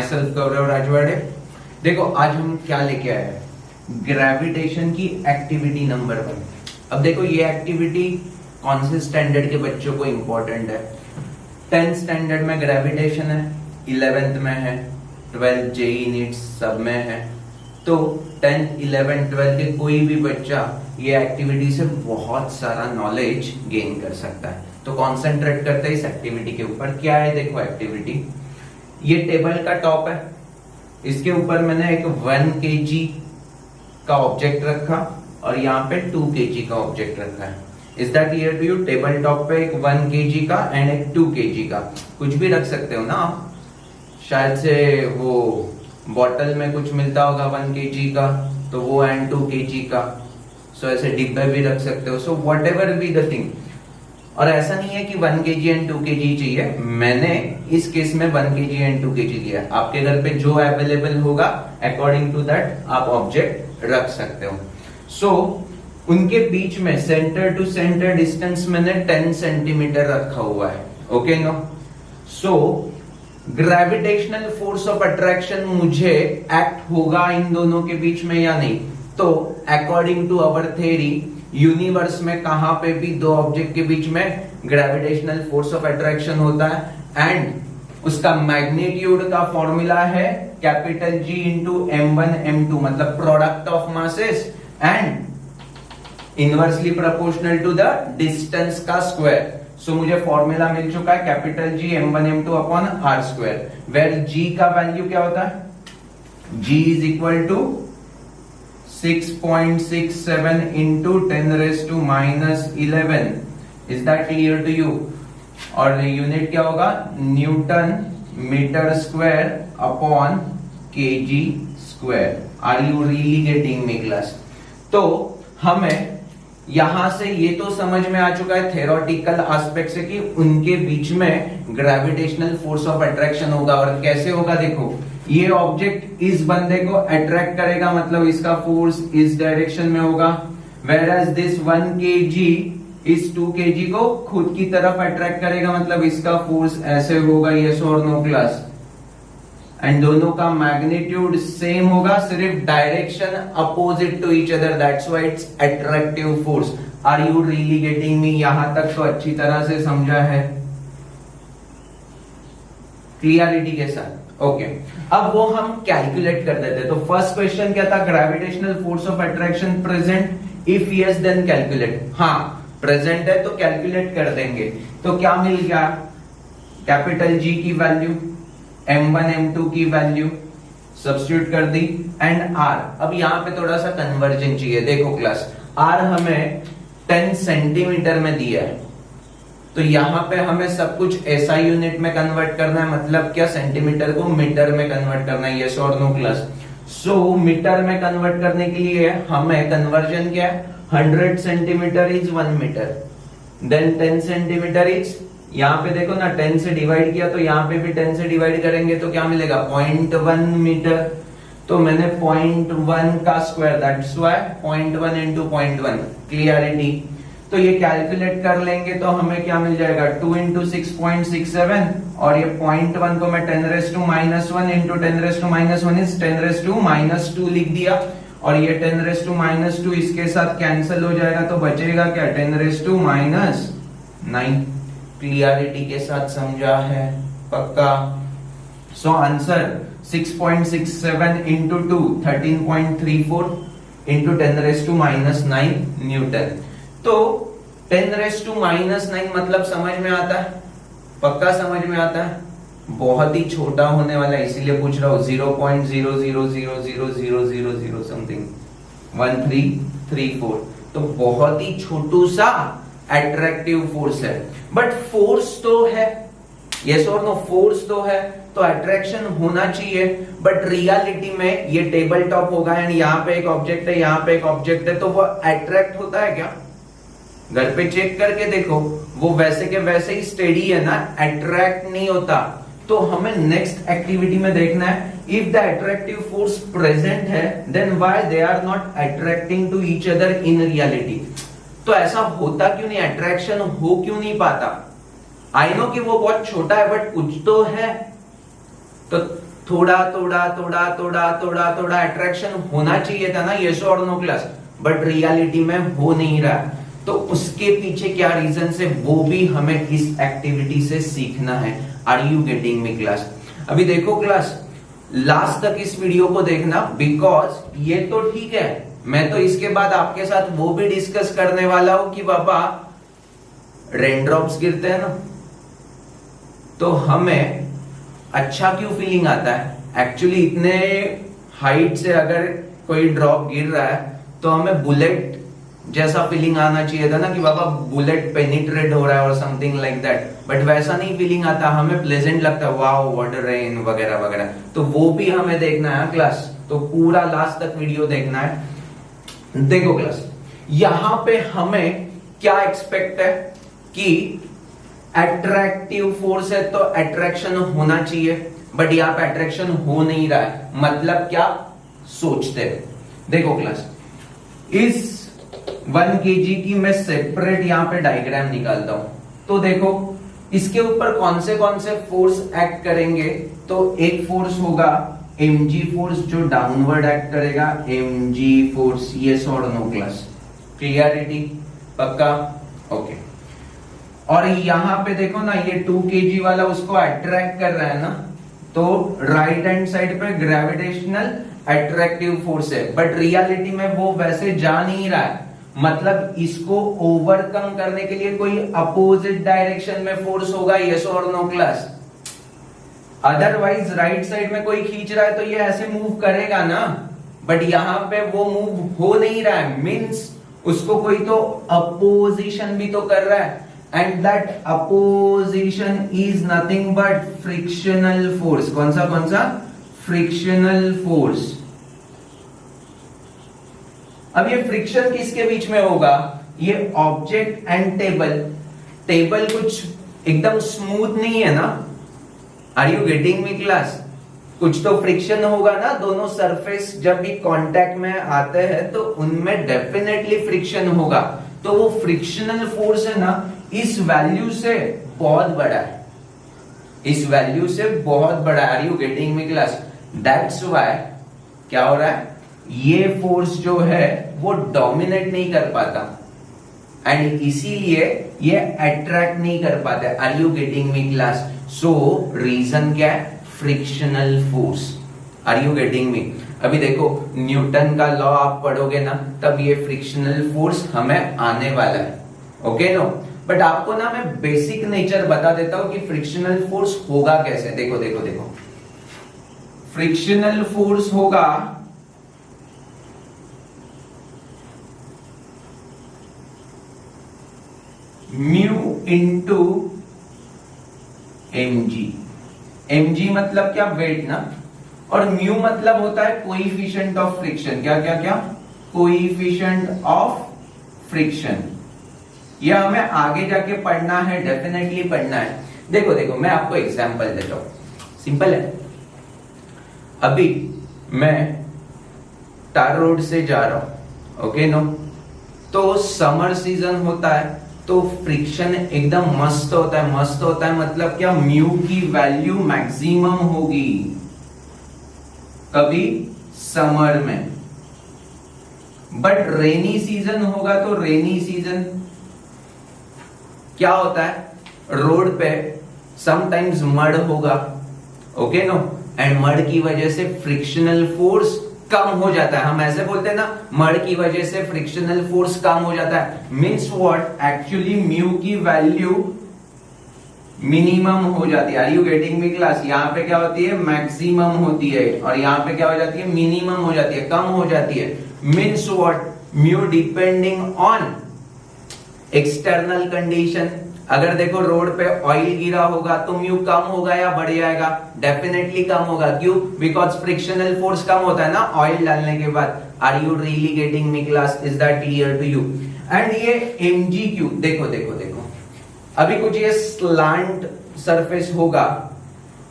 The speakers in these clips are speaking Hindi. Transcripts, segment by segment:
माई सेल्फ गौरव राजवाड़े। देखो आज हम क्या लेके आए हैं, ग्रेविटेशन की एक्टिविटी नंबर 1। अब देखो ये एक्टिविटी कौन से स्टैंडर्ड के बच्चों को इंपॉर्टेंट है। 10th स्टैंडर्ड में ग्रेविटेशन है, 11th में है, 12th जेई नीट्स सब में है। तो 10th 11th 12th के कोई भी बच्चा ये एक्टिविटी से बहुत सारा नॉलेज गेन कर सकता है। तो कॉन्सेंट्रेट करते हैं इस एक्टिविटी के ऊपर। क्या है देखो एक्टिविटी, ये टेबल का टॉप है, इसके ऊपर मैंने एक 1 kg का ऑब्जेक्ट रखा और यहाँ पे 2 kg का ऑब्जेक्ट रखा है। Is that clear to you? Table top पे एक 1 kg का एंड एक 2 kg का, कुछ भी रख सकते हो ना आप। शायद से वो बॉटल में कुछ मिलता होगा 1 kg का, तो वो एंड 2 kg का। सो ऐसे डिब्बे भी रख सकते हो। So what ever be the thing. और ऐसा नहीं है कि 1 kg एंड 2 kg चाहिए, मैंने इस केस में 1 kg एंड 2 kg लिया। आपके घर पे जो अवेलेबल होगा अकॉर्डिंग टू दैट आप ऑब्जेक्ट रख सकते हो। सो उनके बीच में सेंटर टू सेंटर डिस्टेंस मैंने 10 सेंटीमीटर रखा हुआ है। Okay no? So gravitational force of attraction मुझे एक्ट होगा इन दोनों के बीच में या नहीं? तो according to our theory universe में कहां पे भी दो ऑब्जेक्ट के बीच में ग्रेविटेशनल फोर्स ऑफ अट्रैक्शन होता है एंड उसका मैग्नीट्यूड का फॉर्मूला है capital G into m1 m2, मतलब product of masses and inversely proportional to the distance का स्क्वायर। सो मुझे फॉर्मूला मिल चुका है capital G m1 m2 upon r square, where G का वैल्यू क्या होता है? G is equal to 6.67 into 10 raised to minus 11. Is that clear to you? और यूनिट क्या होगा? Newton metre square upon kg square. Are you really getting me class? तो हमें यहां से ये तो समझ में आ चुका है थ्योरेटिकल एस्पेक्ट से कि उनके बीच में ग्रेविटेशनल फोर्स ऑफ अट्रैक्शन होगा। और कैसे होगा देखो, ये ऑब्जेक्ट इस बंदे को अट्रैक्ट करेगा, मतलब इसका फोर्स इस डायरेक्शन में होगा, वेयर एज दिस 1 kg इस 2 kg को खुद की तरफ अट्रैक्ट करेगा, मतलब इसका फोर्स ऐसे होगा। यस और नो क्लास? एंड दोनों का मैग्नीट्यूड सेम होगा, सिर्फ direction opposite to each other, that's why it's attractive force. Are you really getting me? यहां तक तो अच्छी तरह से समझा है क्लियरिटी के साथ। ओके अब वो हम कैलकुलेट कर देते। तो फर्स्ट क्वेश्चन क्या था? Gravitational force of attraction present, if yes then calculate. हाँ प्रेजेंट है तो कैलकुलेट कर देंगे। तो क्या मिल गया? कैपिटल G की वैल्यू, m1 m2 की वैल्यू सब्स्टिट्यूट कर दी एंड r। अब यहां पे थोड़ा सा कन्वर्जन चाहिए। देखो क्लास, r हमें 10 सेंटीमीटर में दिया है, तो यहां पे हमें सब कुछ ऐसा यूनिट में कन्वर्ट करना है, मतलब क्या? सेंटीमीटर को मीटर में कन्वर्ट करना है। यस और नो क्लास? सो मीटर में कन्वर्ट करने के लिए हमें कन्वर्जन क्या है? 100 centimetre is 1 metre, then 10 centimetre is, यहां पे देखो ना 10 से डिवाइड किया तो यहां पे भी 10 से डिवाइड करेंगे तो क्या मिलेगा? 0.1 मीटर। तो मैंने 0.1 का square, that's why 0.1 into 0.1। Clarity? तो ये कैलकुलेट कर लेंगे तो हमें क्या मिल जाएगा? 2 इंटू 6.67 और ये 0.1 को मैं 10 raise to minus 1 into 10 raise to minus 1 is 10 raise to minus 2 लिख दिया। और ये 10 रेस टू माइनस 2 इसके साथ कैंसिल हो जाएगा, तो बचेगा क्या? 10 रेस टू माइनस 9। क्लियरिटी के साथ समझा है? पक्का? So answer 6.67 into 2 13.34 into 10 raise to minus 9 newton. तो 10 रेस टू माइनस 9 मतलब समझ में आता है? पक्का समझ में आता है? बहुत ही छोटा होने वाला है, इसीलिए पूछ रहा हूं। 0.000000 समथिंग 1334, तो बहुत ही छोटू सा अट्रैक्टिव फोर्स है। बट फोर्स तो है, यस और नो? फोर्स तो है, तो अट्रैक्शन होना चाहिए। बट रियलिटी में ये टेबल टॉप होगा एंड यहाँ पे एक ऑब्जेक्ट है, यहाँ पे एक ऑब्जेक्ट है, तो वो अट्रैक्ट होता है क्या? घर पे चेक करके देखो, वो वैसे के वैसे ही स्टेडी है ना, अट्रैक्ट नहीं होता। तो हमें नेक्स्ट एक्टिविटी में देखना है, if the attractive force present है then why they are not attracting to each other in reality. तो ऐसा होता क्यों नहीं? अट्रैक्शन हो क्यों नहीं पाता? आई नो कि वो बहुत छोटा है बट कुछ तो है। तो थोड़ा थोड़ा थोड़ा थोड़ा थोड़ा थोड़ा अट्रैक्शन होना चाहिए था ना, यस और नो क्लास, बट रियलिटी में हो नहीं रहा। तो उसके पीछे क्या रीजन है वो भी हमें इस एक्टिविटी से सीखना है। Are you getting me class? अभी देखो क्लास, लास्ट तक इस वीडियो को देखना, बिकॉज ये तो ठीक है, मैं तो इसके बाद आपके साथ वो भी डिस्कस करने वाला हूं कि पापा रेनड्रॉप्स गिरते हैं ना तो हमें अच्छा क्यों फीलिंग आता है। एक्चुअली इतने हाइट से अगर कोई ड्रॉप गिर रहा है तो हमें बुलेट जैसा फीलिंग आना चाहिए था ना कि बाबा बुलेट पेनिट्रेट हो रहा है और समथिंग लाइक दैट, बट वैसा नहीं फीलिंग आता, हमें प्लेजेंट लगता है, वाओ व्हाट अ रेन वगैरह वगैरह। तो वो भी हमें देखना है क्लास, तो पूरा लास्ट तक वीडियो देखना है। देखो क्लास, यहां पे हमें क्या एक्सपेक्ट है कि अट्रैक्टिव फोर्स है तो अट्रैक्शन होना चाहिए, बट यहां पे अट्रैक्शन हो नहीं रहा है, मतलब क्या सोचते हैं। देखो क्लास, इस 1 kg की मैं सेपरेट यहां पे डायग्राम निकालता हूं, तो देखो इसके ऊपर कौन से फोर्स एक्ट करेंगे। तो एक फोर्स होगा mg फोर्स जो डाउनवर्ड एक्ट करेगा, mg फोर्स, यस और नो क्लास, क्लियरिटी, पक्का, ओके। और यहां पे देखो ना, ये 2 kg वाला उसको अट्रैक्ट कर रहा है ना, तो राइट हैंड साइड पे ग्रेविटेशनल अट्रैक्टिव फोर्स है, बट रियलिटी में वो वैसे जा नहीं रहा है, मतलब इसको ओवरकम करने के लिए कोई अपोजिट डायरेक्शन में फोर्स होगा, यस और no class. Otherwise right side में कोई खींच रहा है तो ये ऐसे मूव करेगा ना, बट यहां पे वो मूव हो नहीं रहा है, मींस उसको कोई तो अपोजिशन भी तो कर रहा है, and that opposition is nothing but frictional force. कौन सा फ्रिक्शनल फोर्स। अब ये फ्रिक्शन किसके बीच में होगा, ये ऑब्जेक्ट एंड टेबल कुछ एकदम स्मूथ नहीं है ना, are you getting me class? कुछ तो फ्रिक्शन होगा ना, दोनों सरफेस जब भी कांटेक्ट में आते हैं तो उनमें डेफिनेटली फ्रिक्शन होगा, तो वो फ्रिक्शनल फोर्स है ना, इस वैल्यू से बहुत बड़ा है, इस वैल्यू से बहुत बड़ा है। Are you getting me class? That's why क्या हो रहा है, ये फोर्स जो है वो डोमिनेट नहीं कर पाता एंड इसीलिए ये अट्रैक्ट नहीं कर पाता। Are you getting me class? So reason क्या है, frictional force. Are you getting me? अभी देखो न्यूटन का लॉ आप पढ़ोगे ना, तब ये फ्रिक्शनल फोर्स हमें आने वाला है, ओके नो। बट आपको ना मैं बेसिक नेचर बता देता हूं कि फ्रिक्शनल फोर्स होगा कैसे। देखो देखो देखो, फ्रिक्शनल फोर्स होगा म्यू इंटू mg। mg मतलब क्या, वेट ना, और म्यू मतलब होता है कोएफिशिएंट ऑफ फ्रिक्शन। क्या क्या क्या, कोएफिशिएंट ऑफ फ्रिक्शन। यह हमें आगे जाके पढ़ना है, डेफिनेटली पढ़ना है। देखो देखो, मैं आपको एग्जांपल देता हूं, सिंपल है। अभी मैं टार रोड से जा रहा हूं, ओके नो, तो समर सीजन होता है तो फ्रिक्शन एकदम मस्त होता है, मस्त होता है मतलब क्या, म्यू की वैल्यू मैक्सिमम होगी कभी समर में। बट रेनी सीजन होगा तो रेनी सीजन क्या होता है, रोड पे समटाइम्स मड होगा, ओके नो, एंड मड की वजह से फ्रिक्शनल फोर्स कम हो जाता है। हम ऐसे बोलते हैं ना, मड की वजह से फ्रिक्शनल फोर्स कम हो जाता है, मींस व्हाट, एक्चुअली म्यू की वैल्यू मिनिमम हो जाती है। Are you getting me class? यहाँ पे क्या होती है, मैक्सिमम होती है, और यहाँ पे क्या हो जाती है, मिनिमम हो जाती है, कम हो जाती है। Means what, mu depending on external condition. अगर देखो रोड पे ऑयल गिरा होगा तो म्यू कम होगा या बढ़ जाएगा, डेफिनेटली कम होगा। क्यों? बिकॉज फ्रिक्शनल फोर्स कम होता है ना ऑयल डालने के बाद। Are you really getting me class? Is that clear to you? And ये mgq, देखो देखो देखो, अभी कुछ ये स्लैंट सरफेस होगा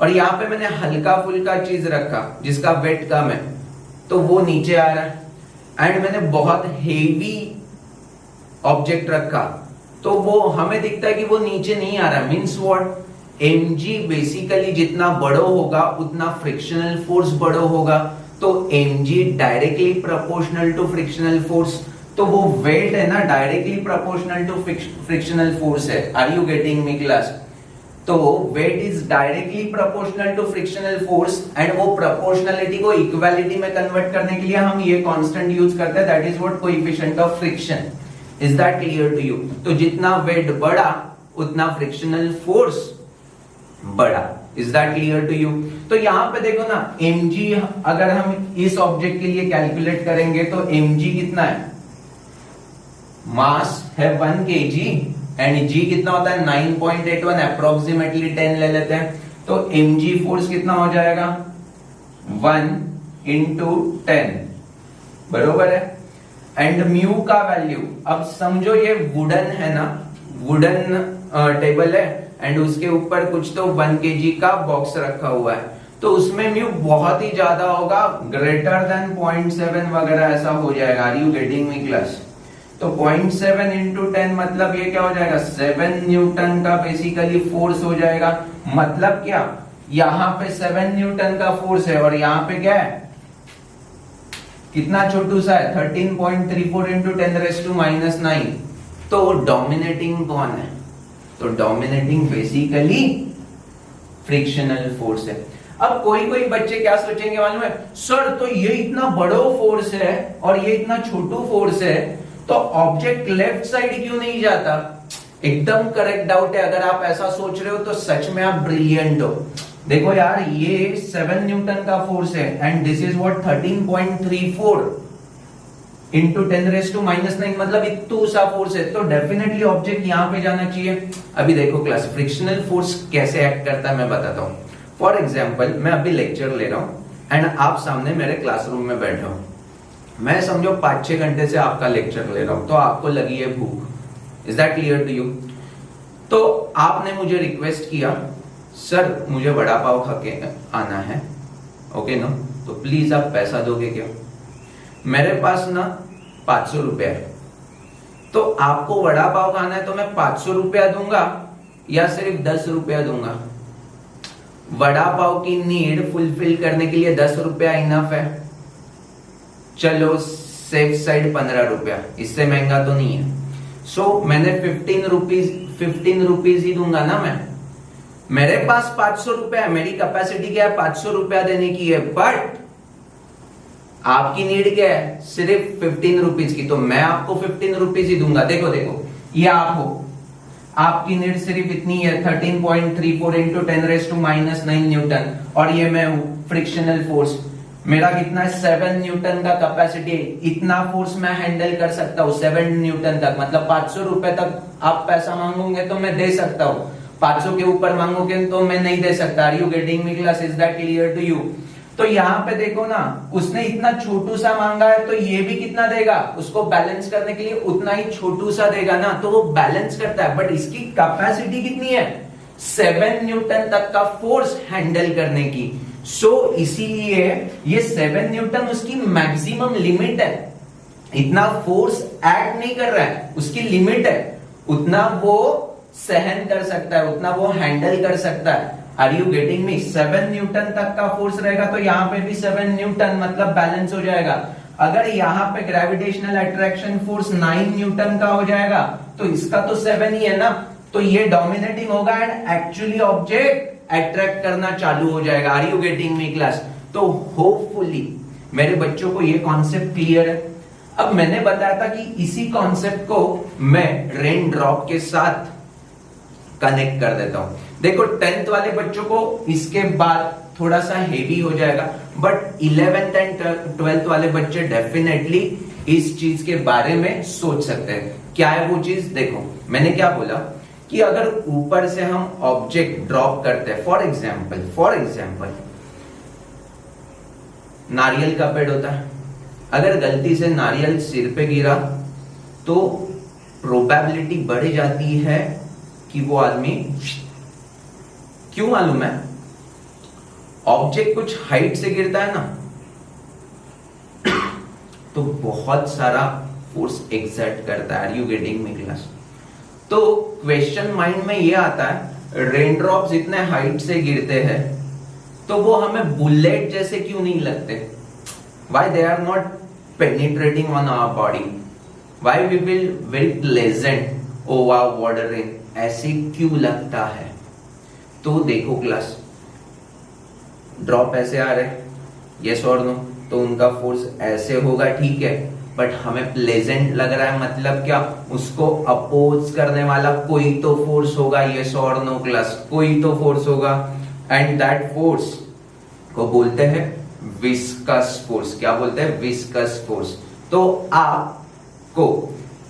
और यहाँ पे मैंने हल्का फुल्का चीज रखा जिसका वेट कम है, तो वो नीचे आ रहा है, एंड मैंने बहुत हेवी ऑब्जेक्ट रखा तो वो हमें दिखता है कि वो नीचे नहीं आ रहा। मींस व्हाट, mg बेसिकली जितना बड़ो होगा उतना फ्रिक्शनल फोर्स बड़ो होगा, तो mg directly proportional to frictional force, तो वो वेट है ना directly proportional to frictional force है। Are you getting me class? तो weight is directly proportional to frictional force and वो प्रोपोर्शनलिटी को इक्वालिटी में कन्वर्ट करने के लिए हम ये कांस्टेंट यूज करते हैं, that is what coefficient of friction. Is that clear to you? तो जितना वेट बढ़ा उतना फ्रिक्शनल फोर्स बढ़ा। Is that clear to you? तो यहां पे देखो ना mg अगर हम इस ऑब्जेक्ट के लिए कैलकुलेट करेंगे तो mg कितना है, मास है 1 kg एंड g कितना होता है 9.81, अप्रोक्सीमेटली 10 ले लेते हैं, तो mg फोर्स कितना हो जाएगा 1 into 10, बरोबर है। एंड म्यू का वैल्यू, अब समझो ये वुडन है ना, वुडन टेबल है एंड उसके ऊपर कुछ तो 1 kg का बॉक्स रखा हुआ है, तो उसमें म्यू बहुत ही ज्यादा होगा, ग्रेटर देन 0.7 वगैरह ऐसा हो जाएगा। Are you getting me class? तो 0.7 into 10 मतलब ये क्या हो जाएगा 7 न्यूटन का बेसिकली फोर्स हो जाएगा। मतलब क्या, यहां पे 7 न्यूटन का फोर्स है और यहां पे क्या है, कितना छोटू सा है 13.34 into 10⁻⁻⁹। तो डोमिनेटिंग कौन है? तो डोमिनेटिंग बेसिकली फ्रिक्शनल फोर्स है। अब कोई कोई बच्चे क्या सोचेंगे मालूम है, सर तो ये इतना बड़ो फोर्स है और ये इतना छोटू फोर्स है, तो ऑब्जेक्ट लेफ्ट साइड क्यों नहीं जाता? एकदम करेक्ट डाउट है। अगर आप ऐसा सोच रहे हो तो सच में आप ब्रिलियंट हो। देखो यार, ये 7 न्यूटन का फोर्स है and this is what 13.34 into 10⁻⁹, मतलब इतना सा फोर्स है, तो डेफिनेटली ऑब्जेक्ट यहां पे जाना चाहिए। अभी देखो क्लास, फ्रिक्शनल फोर्स कैसे एक्ट करता है मैं बताता हूं। फॉर एग्जाम्पल, मैं अभी लेक्चर ले रहा हूं एंड आप सामने मेरे क्लासरूम में बैठे हो, मैं समझो 5-6 घंटे से आपका लेक्चर ले रहा हूं, तो आपको लगी है भूख। Is that clear to you? तो आपने मुझे रिक्वेस्ट किया, सर मुझे वड़ा पाव खा के आना है, ओके ना, तो प्लीज आप पैसा दोगे क्या? मेरे पास ना 500 रुपया है, तो आपको वड़ा पाव खाना है तो मैं 500 रुपया दूंगा या सिर्फ 10 रुपया दूंगा? वड़ा पाव की नीड फुलफिल करने के लिए 10 रुपया इनफ है। चलो सेफ साइड 15 रुपया, इससे महंगा तो नहीं है। सो मैंने 15 रुपीज ही दूंगा ना मैं। मेरे पास 500 रुपया है, मेरी कैपेसिटी क्या है 500 रुपया देने की है, बट आपकी नीड क्या है सिर्फ 15 रुपीज की, तो मैं आपको 15 रुपीज ही दूंगा। देखो देखो, ये आप हो, आपकी नीड सिर्फ इतनी है 13.34 into 10⁻⁻⁹ न्यूटन, और ये मैं हूं फ्रिक्शनल फोर्स, मेरा कितना है 7 न्यूटन का कैपेसिटी, इतना फोर्स मैं हैंडल कर सकता हूँ 7 न्यूटन तक, मतलब 500 रुपए तक आप पैसा मांगोगे तो मैं दे सकता हूँ, 500 के ऊपर मांगोगे तो मैं नहीं दे सकता। Are you getting me class? Is that clear to you? तो यहाँ पे देखो ना, उसने इतना छोटू सा मांगा है तो ये भी कितना देगा, उसको बैलेंस करने के लिए उतना ही छोटू सा देगा ना, तो वो बैलेंस करता है, बट इसकी कैपेसिटी कितनी है 7 न्यूटन तक का फोर्स हैंडल करने की। सो इसीलिए ये 7 न्यूटन उसकी मैक्सिमम लिमिट है, इतना फोर्स एक्ट नहीं कर रहा है, उसकी लिमिट है, उतना वो सहन कर सकता है, उतना वो हैंडल कर सकता है। Are you getting me? 7 newton तक का फोर्स रहेगा तो यहाँ पे भी 7 न्यूटन, मतलब बैलेंस हो जाएगा। अगर यहाँ पे ग्रेविटेशनल अट्रैक्शन फोर्स 9 न्यूटन का हो जाएगा तो इसका तो 7 ही है ना, तो ये डोमिनेटिंग होगा एंड एक्चुअली ऑब्जेक्ट अट्रैक्ट करना चालू हो जाएगा। Are you getting me class? तो होपफुली मेरे बच्चों को ये कॉन्सेप्ट क्लियर है। अब मैंने बताया था कि इसी कॉन्सेप्ट को मैं रेन ड्रॉप के साथ कनेक्ट कर देता हूं। देखो 10th वाले बच्चों को इसके बाद थोड़ा सा हेवी हो जाएगा, बट 11th एंड 12th वाले बच्चे डेफिनेटली इस चीज के बारे में सोच सकते हैं। क्या है वो चीज? देखो मैंने क्या बोला कि अगर ऊपर से हम ऑब्जेक्ट ड्रॉप करते हैं, फॉर एग्जाम्पल नारियल का पेड़ होता है, अगर गलती से नारियल सिर पे गिरा तो प्रोबेबिलिटी बढ़ जाती है कि वो आदमी, क्यों मालूम है? ऑब्जेक्ट कुछ हाइट से गिरता है ना तो बहुत सारा फोर्स एक्सर्ट करता है। Are you getting me class? तो क्वेश्चन माइंड में ये आता है रेन ड्रॉप्स इतने हाइट से गिरते हैं तो वो हमें बुलेट जैसे क्यों नहीं लगते? Why they are not penetrating on our body? Why we will very pleasant, oh wow water rain, ऐसे क्यों लगता है? तो देखो क्लास, ड्रॉप ऐसे आ रहे, यस और नो, तो उनका फोर्स ऐसे होगा, ठीक है, बट हमें प्लेजेंट लग रहा है, मतलब क्या? उसको अपोज करने वाला कोई तो फोर्स होगा, यस और नो क्लास, कोई तो फोर्स होगा, एंड दैट फोर्स को बोलते हैं विस्कस फोर्स। क्या बोलते हैं? Viscous force. तो आपको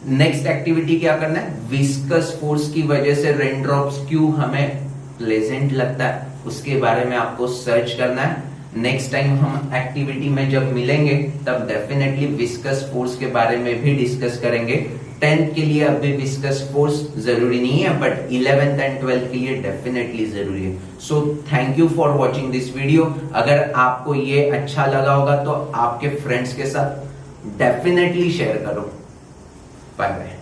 नेक्स्ट एक्टिविटी क्या करना है? विस्कस फोर्स की वजह से रेन ड्रॉप्स क्यों हमें प्लेजेंट लगता है, उसके बारे में आपको सर्च करना है। नेक्स्ट टाइम हम एक्टिविटी में जब मिलेंगे तब डेफिनेटली विस्कस फोर्स के बारे में भी डिस्कस करेंगे। 10th के लिए अभी विस्कस फोर्स जरूरी नहीं है, बट 11th एंड 12th के लिए डेफिनेटली जरूरी है। So thank you for watching this video. अगर आपको ये अच्छा लगा होगा तो आपके फ्रेंड्स के साथ डेफिनेटली शेयर करो। Bye bye.